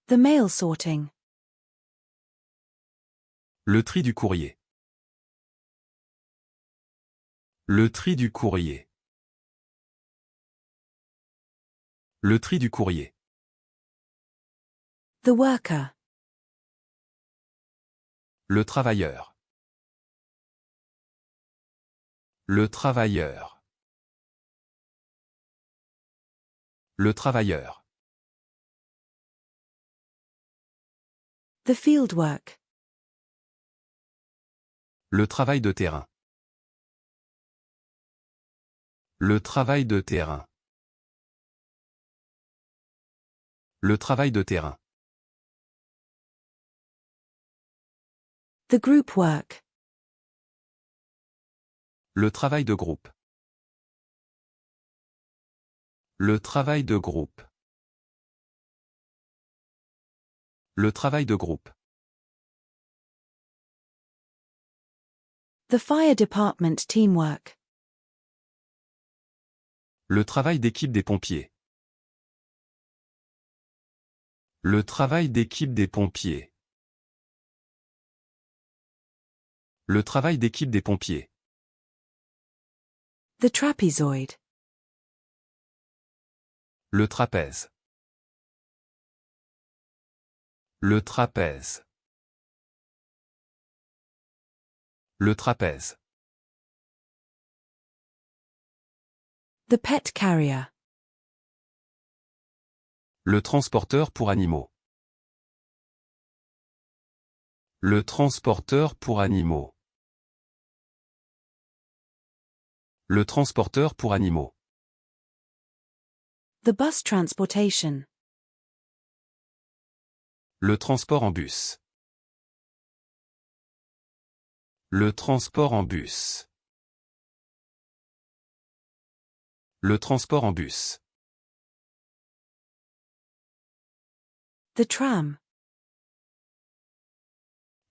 The mail sorting. Le tri du courrier. Le tri du courrier. Le tri du courrier. The worker. Le travailleur. Le travailleur. Le travailleur. The fieldwork. Le travail de terrain. Le travail de terrain. Le travail de terrain. The group work. Le travail de groupe. Le travail de groupe. Le travail de groupe. The fire department teamwork. Le travail d'équipe des pompiers. Le travail d'équipe des pompiers. Le travail d'équipe des pompiers. The trapezoid. Le trapèze. Le trapèze. Le trapèze. The pet carrier. Le transporteur pour animaux. Le transporteur pour animaux. Le transporteur pour animaux. The bus transportation. Le transport en bus. Le transport en bus. Le transport en bus. The tram.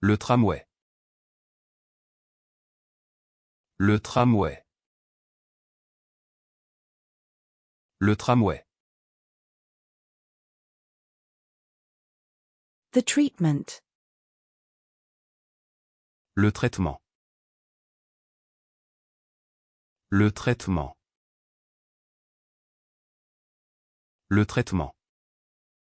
Le tramway. Le tramway. Le tramway. The treatment. Le traitement. Le traitement. Le traitement.